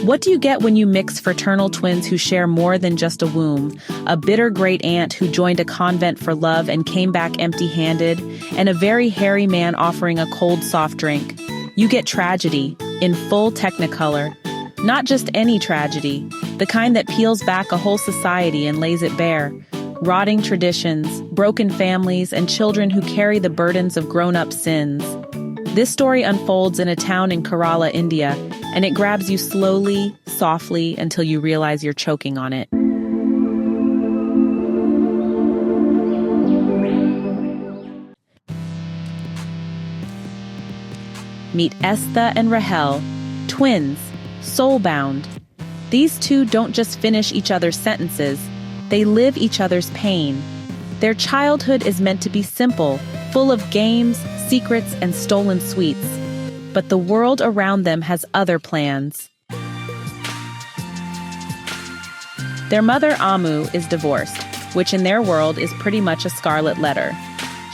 What do you get when you mix fraternal twins who share more than just a womb, a bitter great aunt who joined a convent for love and came back empty-handed, and a very hairy man offering a cold soft drink? You get tragedy, in full technicolor. Not just any tragedy, the kind that peels back a whole society and lays it bare. Rotting traditions, broken families, and children who carry the burdens of grown-up sins. This story unfolds in a town in Kerala, India, and it grabs you slowly, softly, until you realize you're choking on it. Meet Estha and Rahel, twins, soul-bound. These two don't just finish each other's sentences, they live each other's pain. Their childhood is meant to be simple, full of games, secrets, and stolen sweets. But the world around them has other plans. Their mother, Ammu, is divorced, which in their world is pretty much a scarlet letter.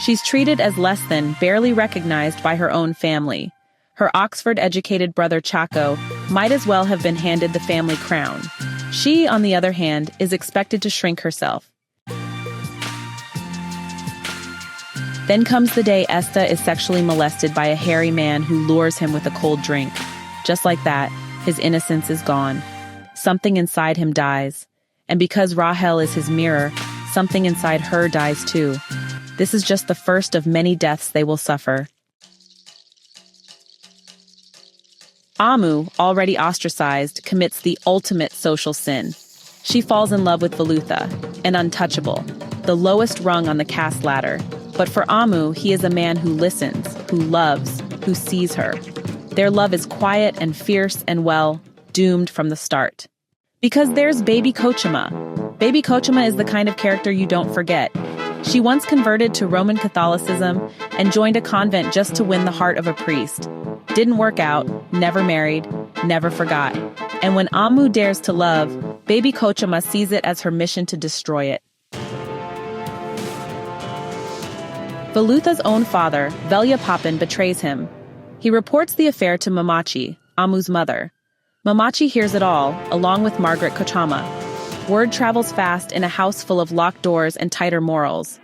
She's treated as less than, barely recognized by her own family. Her Oxford-educated brother Chaco might as well have been handed the family crown. She, on the other hand, is expected to shrink herself. Then comes the day Estha is sexually molested by a hairy man who lures him with a cold drink. Just like that, his innocence is gone. Something inside him dies. And because Rahel is his mirror, something inside her dies too. This is just the first of many deaths they will suffer. Ammu, already ostracized, commits the ultimate social sin. She falls in love with Velutha, an untouchable, the lowest rung on the caste ladder. But for Ammu, he is a man who listens, who loves, who sees her. Their love is quiet and fierce and, well, doomed from the start. Because there's baby Kochama. Baby Kochama is the kind of character you don't forget. She once converted to Roman Catholicism and joined a convent just to win the heart of a priest. Didn't work out, never married, never forgot. And when Ammu dares to love, baby Kochama sees it as her mission to destroy it. Velutha's own father, Velya Papan, betrays him. He reports the affair to Mamachi, Ammu's mother. Mamachi hears it all, along with Margaret Kochama. Word travels fast in a house full of locked doors and tighter morals.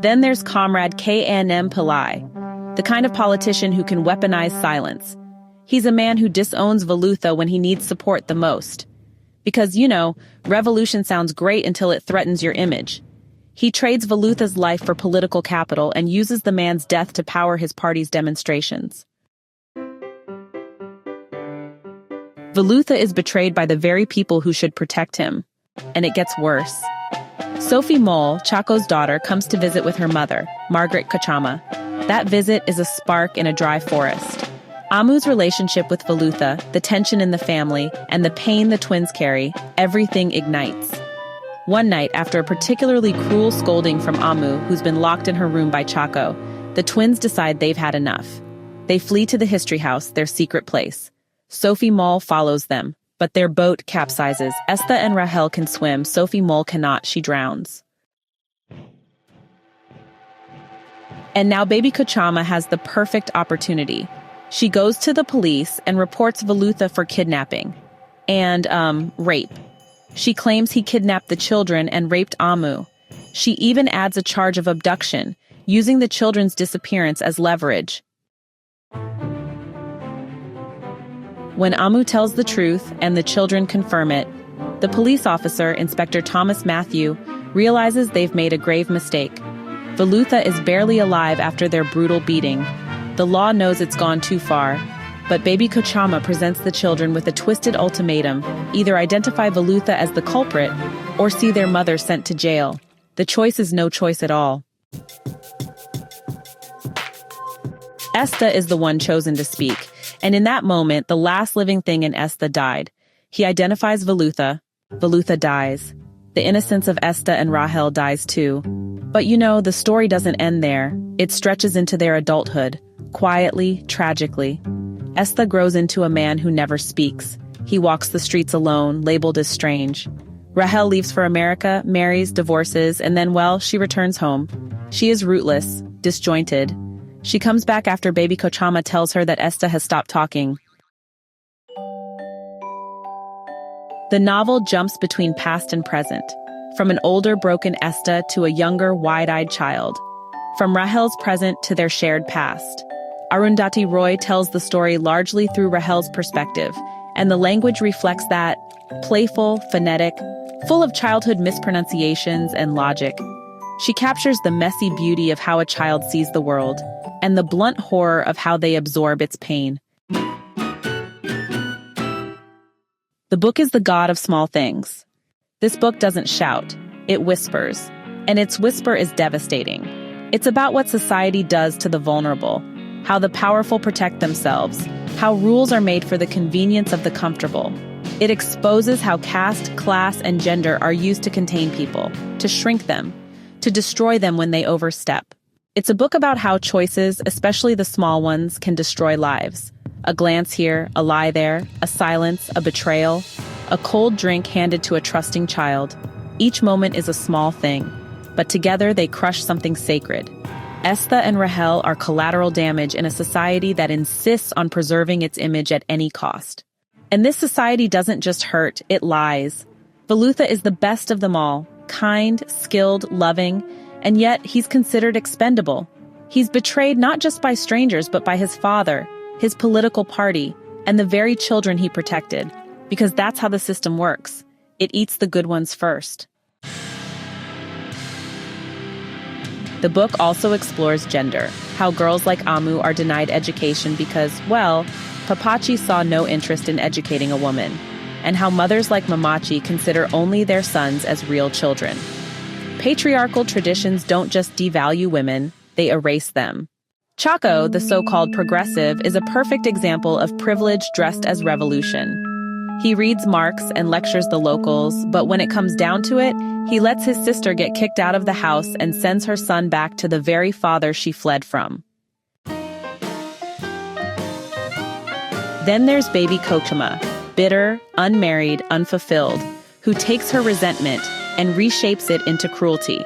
Then there's Comrade K.N.M. Pillai, the kind of politician who can weaponize silence. He's a man who disowns Velutha when he needs support the most. Because, revolution sounds great until it threatens your image. He trades Velutha's life for political capital and uses the man's death to power his party's demonstrations. Velutha is betrayed by the very people who should protect him. And it gets worse. Sophie Mole, Chaco's daughter, comes to visit with her mother, Margaret Kochama. That visit is a spark in a dry forest. Ammu's relationship with Velutha, the tension in the family, and the pain the twins carry, everything ignites. One night, after a particularly cruel scolding from Ammu, who's been locked in her room by Chaco, the twins decide they've had enough. They flee to the history house, their secret place. Sophie Mole follows them, but their boat capsizes. Estha and Rahel can swim, Sophie Mole cannot, she drowns. And now baby Kochama has the perfect opportunity. She goes to the police and reports Velutha for kidnapping and, rape. She claims he kidnapped the children and raped Ammu. She even adds a charge of abduction, using the children's disappearance as leverage. When Ammu tells the truth and the children confirm it, the police officer, Inspector Thomas Matthew, realizes they've made a grave mistake. Velutha is barely alive after their brutal beating. The law knows it's gone too far, but baby Kochama presents the children with a twisted ultimatum: either identify Velutha as the culprit or see their mother sent to jail. The choice is no choice at all. Estha is the one chosen to speak, and in that moment, the last living thing in Estha died. He identifies Velutha. Velutha dies. The innocence of Estha and Rahel dies too. But the story doesn't end there. It stretches into their adulthood, quietly, tragically. Estha grows into a man who never speaks. He walks the streets alone, labeled as strange. Rahel leaves for America, marries, divorces, and then, she returns home. She is rootless, disjointed. She comes back after baby Kochama tells her that Estha has stopped talking. The novel jumps between past and present, from an older, broken Estha to a younger, wide-eyed child, from Rahel's present to their shared past. Arundhati Roy tells the story largely through Rahel's perspective, and the language reflects that, playful, phonetic, full of childhood mispronunciations and logic. She captures the messy beauty of how a child sees the world, and the blunt horror of how they absorb its pain. The book is the god of small things. This book doesn't shout, it whispers, and its whisper is devastating. It's about what society does to the vulnerable, how the powerful protect themselves, how rules are made for the convenience of the comfortable. It exposes how caste, class, and gender are used to contain people, to shrink them, to destroy them when they overstep. It's a book about how choices, especially the small ones, can destroy lives. A glance here, a lie there, a silence, a betrayal, a cold drink handed to a trusting child. Each moment is a small thing, but together they crush something sacred. Estha and Rahel are collateral damage in a society that insists on preserving its image at any cost. And this society doesn't just hurt, it lies. Volutha is the best of them all, kind, skilled, loving, and yet he's considered expendable. He's betrayed not just by strangers but by his father, his political party, and the very children he protected, because that's how the system works. It eats the good ones first. The book also explores gender, how girls like Ammu are denied education because, well, Papachi saw no interest in educating a woman, and how mothers like Mamachi consider only their sons as real children. Patriarchal traditions don't just devalue women, they erase them. Chaco, the so-called progressive, is a perfect example of privilege dressed as revolution. He reads Marx and lectures the locals, but when it comes down to it, he lets his sister get kicked out of the house and sends her son back to the very father she fled from. Then there's baby Kochama, bitter, unmarried, unfulfilled, who takes her resentment and reshapes it into cruelty.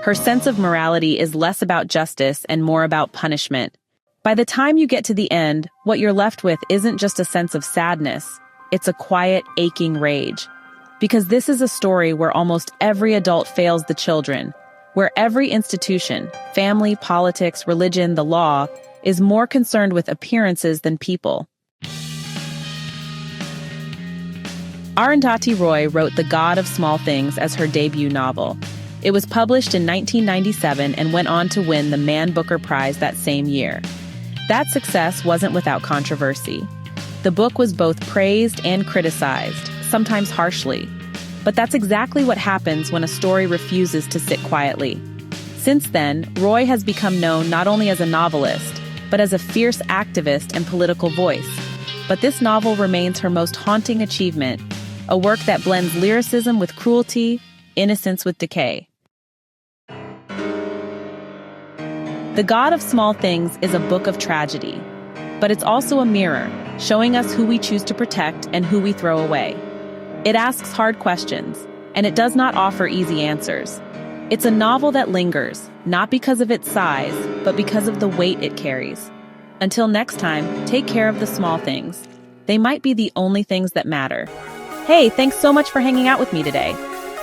Her sense of morality is less about justice and more about punishment. By the time you get to the end, what you're left with isn't just a sense of sadness, it's a quiet, aching rage. Because this is a story where almost every adult fails the children, where every institution, family, politics, religion, the law, is more concerned with appearances than people. Arundhati Roy wrote The God of Small Things as her debut novel. It was published in 1997 and went on to win the Man Booker Prize that same year. That success wasn't without controversy. The book was both praised and criticized, sometimes harshly. But that's exactly what happens when a story refuses to sit quietly. Since then, Roy has become known not only as a novelist, but as a fierce activist and political voice. But this novel remains her most haunting achievement, a work that blends lyricism with cruelty, innocence with decay. The God of Small Things is a book of tragedy, but it's also a mirror, showing us who we choose to protect and who we throw away. It asks hard questions, and it does not offer easy answers. It's a novel that lingers, not because of its size, but because of the weight it carries. Until next time, take care of the small things. They might be the only things that matter. Hey, thanks so much for hanging out with me today.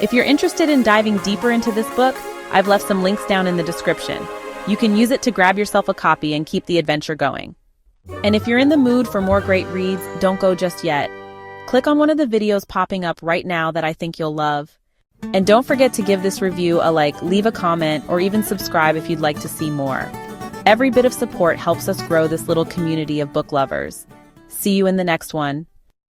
If you're interested in diving deeper into this book, I've left some links down in the description. You can use it to grab yourself a copy and keep the adventure going. And if you're in the mood for more great reads, don't go just yet. Click on one of the videos popping up right now that I think you'll love. And don't forget to give this review a like, leave a comment, or even subscribe if you'd like to see more. Every bit of support helps us grow this little community of book lovers. See you in the next one.